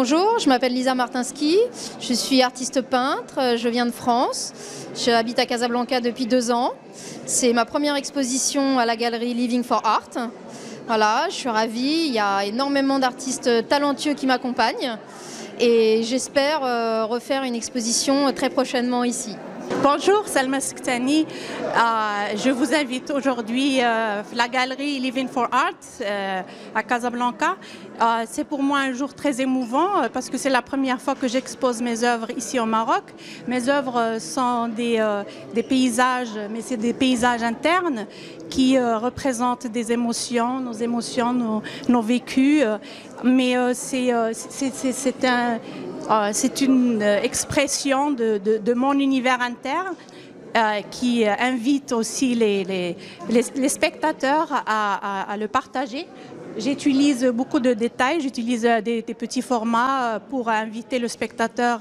Bonjour, je m'appelle Lisa Martinski, je suis artiste peintre, je viens de France, j'habite à Casablanca depuis 2 ans. C'est ma première exposition à la galerie Living for Art. Voilà, je suis ravie, il y a énormément d'artistes talentueux qui m'accompagnent et j'espère refaire une exposition très prochainement ici. Bonjour, Salma Sektani. Je vous invite aujourd'hui à la galerie Living for Art à Casablanca. C'est pour moi un jour très émouvant parce que c'est la première fois que j'expose mes œuvres ici au Maroc. Mes œuvres sont des paysages, mais c'est des paysages internes qui représentent des émotions, nos vécus. Mais c'est une expression de mon univers interne qui invite aussi les spectateurs à le partager. J'utilise beaucoup de détails, j'utilise des petits formats pour inviter le spectateur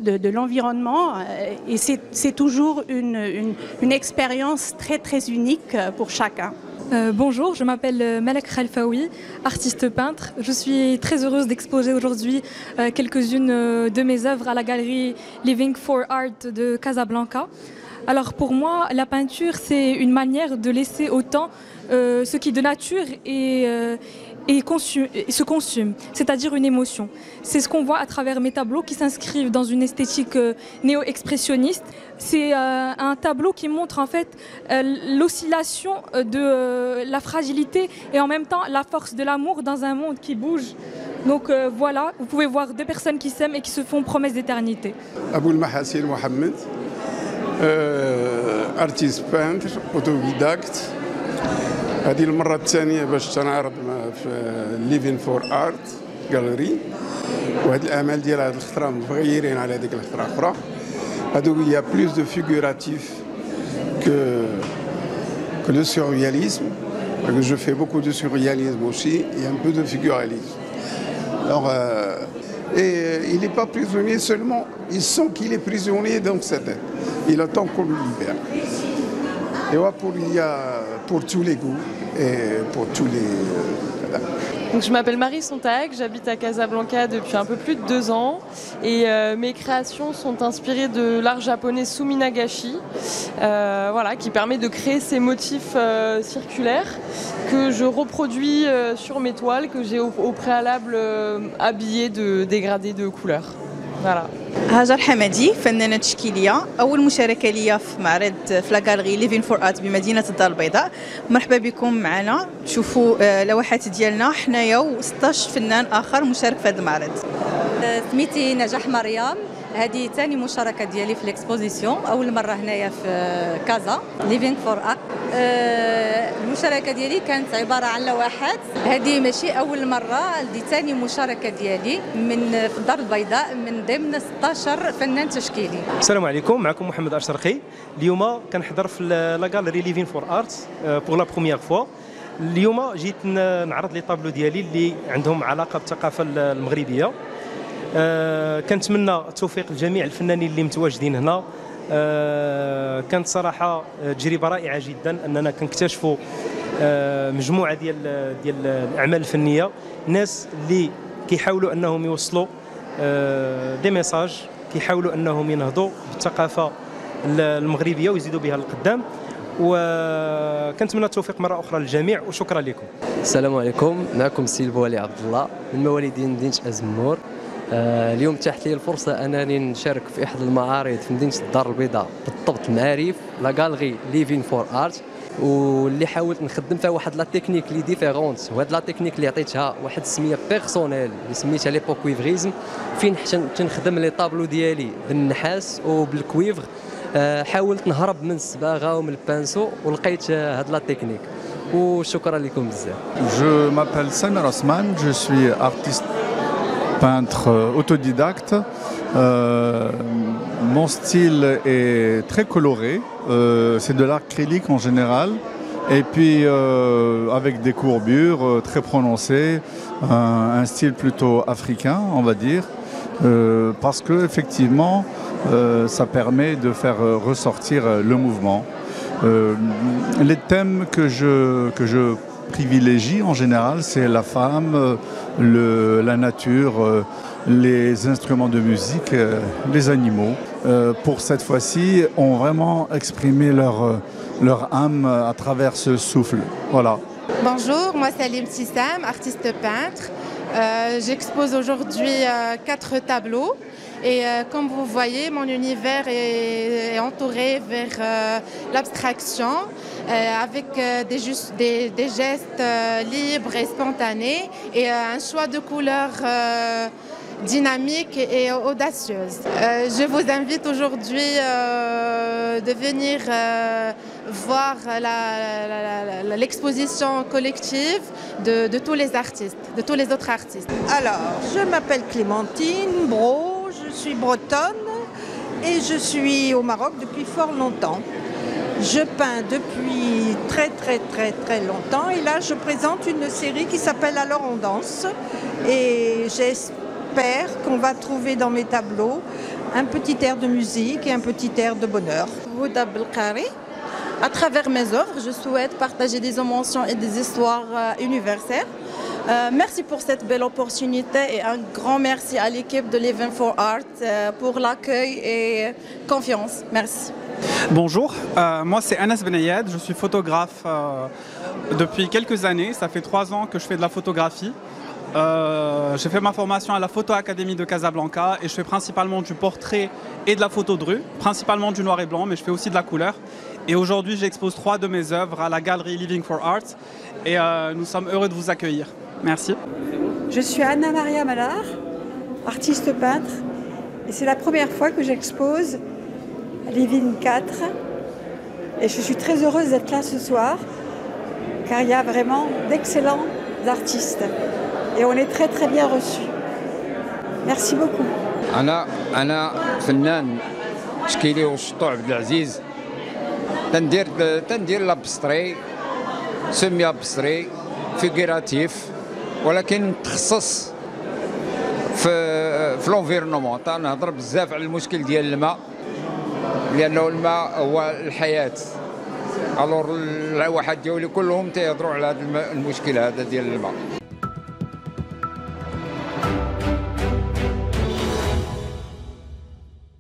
de l'environnement et c'est toujours une expérience très très unique pour chacun. Bonjour, je m'appelle Malek Khalfaoui, artiste peintre. Je suis très heureuse d'exposer aujourd'hui quelques-unes de mes œuvres à la galerie Living for Art de Casablanca. Alors pour moi, la peinture, c'est une manière de laisser au temps ce qui de nature se consume, c'est-à-dire une émotion. C'est ce qu'on voit à travers mes tableaux qui s'inscrivent dans une esthétique néo-expressionniste. C'est un tableau qui montre en fait l'oscillation de la fragilité et en même temps la force de l'amour dans un monde qui bouge. Donc voilà, vous pouvez voir 2 personnes qui s'aiment et qui se font promesse d'éternité. Aboul Mahassin Mohamed, artiste peintre, autodidacte. هذه المرة الثانية باش تنعرض في ليفين فور ارت جاليري وهاد الأعمال ديال هاد الخطرة مغيرين على هذيك الخطرة الأخرى. هادو il y a plus de figuratif que le surréalisme. Je fais beaucoup de surréalisme aussi et un peu de figuralisme. Alors, et il n'est pas prisonnier seulement, il sent qu'il est prisonnier dans sa tête. Il attend qu'on le libère. Et voilà, il y a pour tous les goûts et pour tous les... Donc, je m'appelle Marie Sontag, j'habite à Casablanca depuis un peu plus de 2 ans et mes créations sont inspirées de l'art japonais Suminagashi, qui permet de créer ces motifs circulaires que je reproduis sur mes toiles que j'ai au préalable habillées de dégradés de couleurs. Voilà. هاجر حمدي فنانة تشكيلية، أول مشاركة لي في معرض في لاغالري ليفين فور ارت بمدينة الدار البيضاء. مرحبا بكم معنا تشوفوا لوحات ديالنا حنايا و16 فنان آخر مشارك في هذا المعرض. سميتي نجاح مريم، هذه ثاني مشاركة ديالي في الاكسبوزيسيون، أول مرة هنايا في كازا ليفينغ فور ارت. المشاركة ديالي كانت عبارة عن لوحات، هذه ماشي أول مرة، هذه ثاني مشاركة ديالي في الدار البيضاء من ضمن 16 فنان تشكيلي. السلام عليكم، معكم محمد أشرقي. اليوم كنحضر في لا غاليري ليفين فور ارت بور لا بروميير فوا. اليوم جيت نعرض لي طابلو ديالي اللي عندهم علاقة بالثقافة المغربية. كنتمنى التوفيق لجميع الفنانين اللي متواجدين هنا. كانت صراحة تجربة رائعة جدا أننا كنكتشفوا مجموعة ديال الأعمال الفنية، ناس اللي كيحاولوا أنهم يوصلوا دي ميساج، كيحاولوا أنهم ينهضوا بالثقافة المغربية ويزيدوا بها للقدام. وكنتمنى التوفيق مرة أخرى للجميع وشكرا لكم. السلام عليكم، معكم السي بوالي عبد الله من مواليدين مدينة أزمور. اليوم تاحت لي الفرصة أنني نشارك في إحدى المعارض في مدينة الدار البيضاء، بالضبط معارف لا غاليري ليفين فور ارت، واللي حاولت نخدم فيها واحد لا تكنيك لي ديفيرونت. وهاد لا تكنيك اللي عطيتها واحد السميه بيرسونيل اللي سميتها لي بوكويفريزم، فين تنخدم لي طابلو ديالي بالنحاس وبالكويفر. حاولت نهرب من الصباغه ومن البانسو ولقيت هاد لا تكنيك، وشكرا لكم بزاف. Je m'appelle Samer Osman, je suis artiste peintre autodidacte. Mon style est très coloré, c'est de l'acrylique en général, et puis avec des courbures très prononcées, un style plutôt africain, on va dire, parce que effectivement ça permet de faire ressortir le mouvement. Les thèmes que je privilégie en général, c'est la femme, la nature, les instruments de musique, les animaux. Pour cette fois-ci, ont vraiment exprimé leur âme à travers ce souffle. Voilà. Bonjour, moi c'est Salim Sissam, artiste peintre. J'expose aujourd'hui 4 tableaux et comme vous voyez, mon univers est entouré vers l'abstraction avec des gestes libres et spontanés et un choix de couleurs dynamique et audacieuse. Je vous invite aujourd'hui de venir voir l'exposition collective de tous les artistes, de tous les autres artistes. Alors, je m'appelle Clémentine Bro, je suis bretonne et je suis au Maroc depuis fort longtemps. Je peins depuis très longtemps et là je présente une série qui s'appelle Alors on danse et j'espère qu'on va trouver dans mes tableaux un petit air de musique et un petit air de bonheur. Houda Belkari. À travers mes œuvres, je souhaite partager des émotions et des histoires universelles. Merci pour cette belle opportunité et un grand merci à l'équipe de Living for Art pour l'accueil et confiance. Merci. Bonjour, moi c'est Anas Benayed, je suis photographe depuis quelques années. Ça fait 3 ans que je fais de la photographie. J'ai fait ma formation à la Photo Académie de Casablanca et je fais principalement du portrait et de la photo de rue, principalement du noir et blanc, mais je fais aussi de la couleur. Et aujourd'hui, j'expose 3 de mes œuvres à la galerie Living for Art et nous sommes heureux de vous accueillir. Merci. Je suis Anna Maria Malard, artiste peintre, et c'est la première fois que j'expose à Living 4. Et je suis très heureuse d'être là ce soir, car il y a vraiment d'excellents artistes. Et on est très bien reçus. Merci beaucoup. أنا فنان تشكيلي والشطوع عبد العزيز تندير لابستري سمي ابستري فيغيراتيف ولكن نتخصص في لونفيرونمون نهضر بزاف على المشكل ديال الماء لانه الماء هو الحياه الور الواحد ديالي كلهم تيهضروا على هذا المشكل هذا ديال الماء.